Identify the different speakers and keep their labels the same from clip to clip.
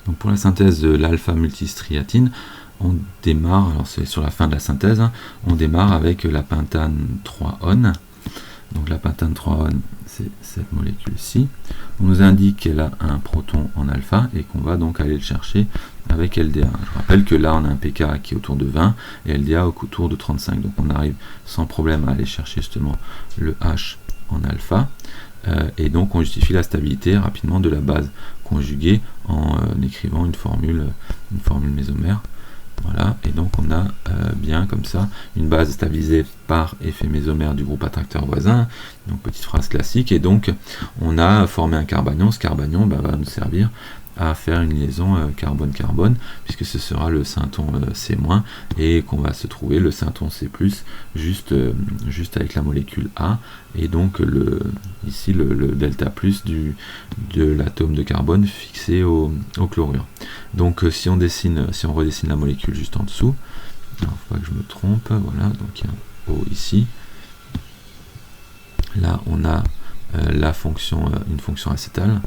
Speaker 1: Donc pour la synthèse de l'alpha-multistriatine, on démarre, alors c'est sur la fin de la synthèse, hein, on démarre avec la pentane 3-on. Donc la pentane 3-on, c'est cette molécule-ci. On nous indique qu'elle a un proton en alpha et qu'on va donc aller le chercher avec LDA. Je rappelle que là on a un pK qui est autour de 20 et LDA autour de 35. Donc on arrive sans problème à aller chercher justement le H en alpha. Et donc on justifie la stabilité rapidement de la base conjuguée en écrivant une formule mésomère. Voilà, et donc on a bien comme ça une base stabilisée par effet mésomère du groupe attracteur voisin, donc petite phrase classique, et donc on a formé un carbanion. Ce carbanion va nous servir à faire une liaison carbone-carbone, puisque ce sera le synton C-, et qu'on va se trouver le synton C+, juste avec la molécule A, et donc ici le delta plus de l'atome de carbone fixé au chlorure. Donc si on redessine la molécule juste en dessous, alors faut pas que je me trompe, voilà, donc il y a un O ici. Là on a une fonction acétale.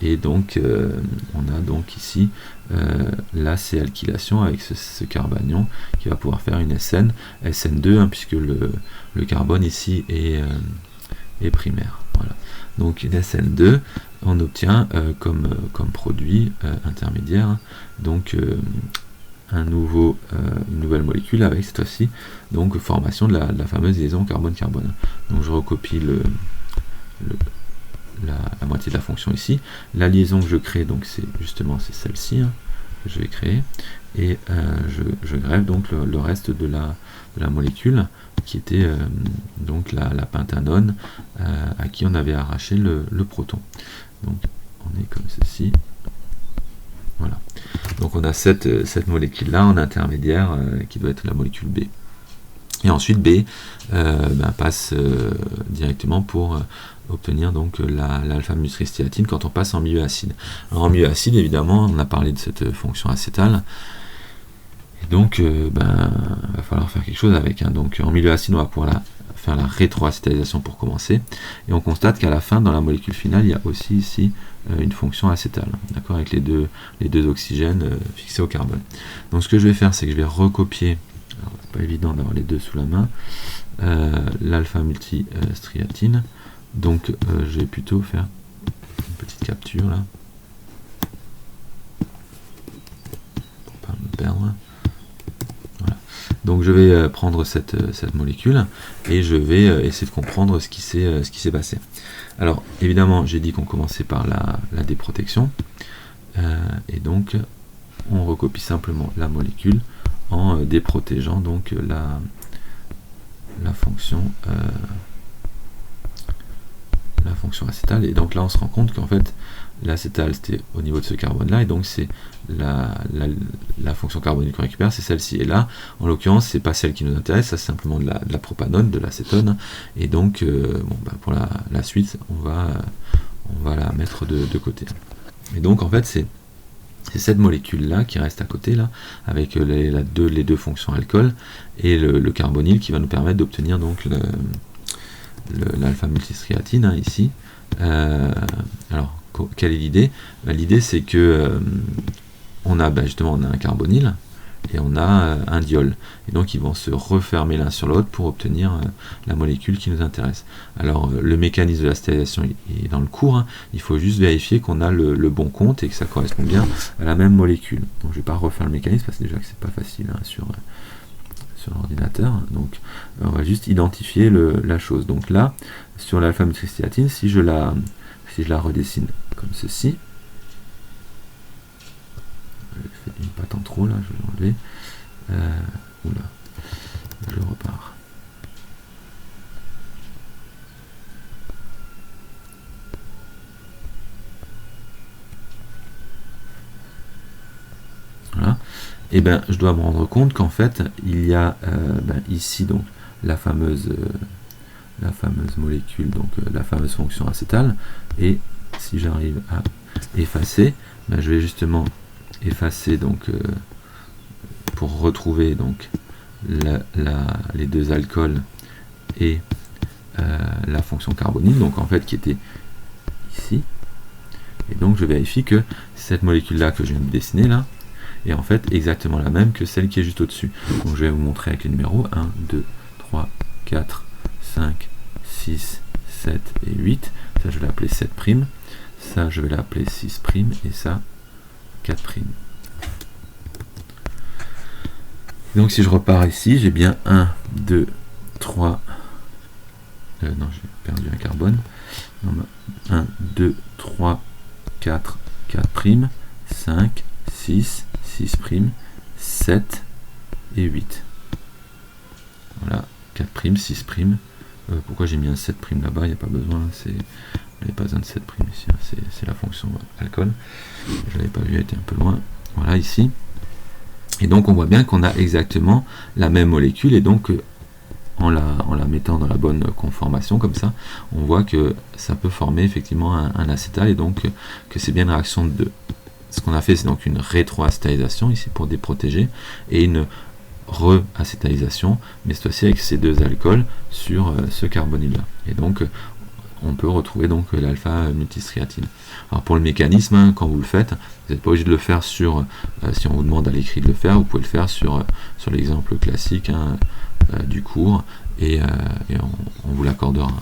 Speaker 1: Et donc on a donc ici la C-alkylation avec ce carbanion qui va pouvoir faire une SN2, hein, puisque le carbone ici est primaire. Voilà. Donc une SN2, on obtient comme produit intermédiaire, hein, donc une nouvelle molécule avec cette fois-ci donc formation de la fameuse liaison carbone-carbone. Donc je recopie la moitié de la fonction ici. La liaison que je crée, donc c'est celle-ci, hein, que je vais créer, et je grève donc le reste de la molécule qui était donc la pentanone à qui on avait arraché le proton. Donc on est comme ceci. Voilà. Donc on a cette molécule là en intermédiaire qui doit être la molécule B. Et ensuite B passe directement pour obtenir donc l'alpha-multistriatine quand on passe en milieu acide. Alors en milieu acide, évidemment, on a parlé de cette fonction acétale, et donc va falloir faire quelque chose avec. Hein. Donc en milieu acide, on va pouvoir faire la rétroacétalisation pour commencer, et on constate qu'à la fin, dans la molécule finale, il y a aussi ici une fonction acétale, d'accord, avec les deux oxygènes fixés au carbone. Donc ce que je vais faire, c'est que je vais recopier, alors c'est pas évident d'avoir les deux sous la main, l'alpha-multistriatine. Donc je vais plutôt faire une petite capture là pour pas me perdre. Voilà. Donc je vais prendre cette molécule et je vais essayer de comprendre ce qui s'est passé. Alors évidemment j'ai dit qu'on commençait par la déprotection, et donc on recopie simplement la molécule en déprotégeant donc la fonction acétale, et donc là on se rend compte qu'en fait l'acétale c'était au niveau de ce carbone là, et donc c'est la fonction carbonique qu'on récupère, c'est celle-ci, et là en l'occurrence c'est pas celle qui nous intéresse, ça c'est simplement de la propanone, de l'acétone, et donc pour la suite on va la mettre de côté. Et donc en fait c'est cette molécule là qui reste à côté là avec les deux fonctions alcool et le carbonyle qui va nous permettre d'obtenir donc l'alpha-multistriatine, hein, ici. Alors quelle est l'idée? L'idée c'est que on a un carbonyle et on a un diol, et donc ils vont se refermer l'un sur l'autre pour obtenir la molécule qui nous intéresse. Alors le mécanisme de la stérilisation est dans le cours, hein. Il faut juste vérifier qu'on a le bon compte et que ça correspond bien à la même molécule. Donc je vais pas refaire le mécanisme parce que déjà que c'est pas facile, hein, sur l'ordinateur. Donc on va juste identifier la chose. Donc là sur l'alpha-multistriatine, si je la redessine comme ceci, je fais pas tant trop là, je vais l'enlever. Oula, je repars. Voilà. Et je dois me rendre compte qu'en fait il y a ici donc la fameuse molécule, donc la fameuse fonction acétale, et si j'arrive à effacer, je vais justement effacer donc pour retrouver donc les deux alcools et la fonction carbonyle, donc en fait qui était ici, Et donc je vérifie que cette molécule-là que je viens de dessiner là, est en fait exactement la même que celle qui est juste au-dessus. Donc je vais vous montrer avec les numéros 1, 2, 3, 4, 5, 6, 7 et 8. Ça je vais l'appeler 7', ça je vais l'appeler 6', et ça 4'. Donc si je repars ici, j'ai bien 1, 2, 3, non j'ai perdu un carbone, 1, 2, 3, 4, 4', 5, 6, 6', 7 et 8. Voilà, 4', 6'. Pourquoi j'ai mis un 7' là-bas? Il n'y a pas besoin, il n'y avait pas besoin de 7' ici, c'est la fonction alcool. Je l'avais pas vu, elle était un peu loin. Voilà, ici. Et donc on voit bien qu'on a exactement la même molécule, et donc en la mettant dans la bonne conformation comme ça, on voit que ça peut former effectivement un acétal, et donc que c'est bien une réaction de 2. Ce qu'on a fait, c'est donc une rétroacétalisation ici pour déprotéger, et une re-acétalisation, mais cette fois-ci avec ces deux alcools sur ce carbonyle là. Et donc on peut retrouver donc l'alpha multistriatine. Alors pour le mécanisme, hein, quand vous le faites, vous n'êtes pas obligé de le faire sur, si on vous demande à l'écrit de le faire, vous pouvez le faire sur l'exemple classique, hein, du cours, et on vous l'accordera.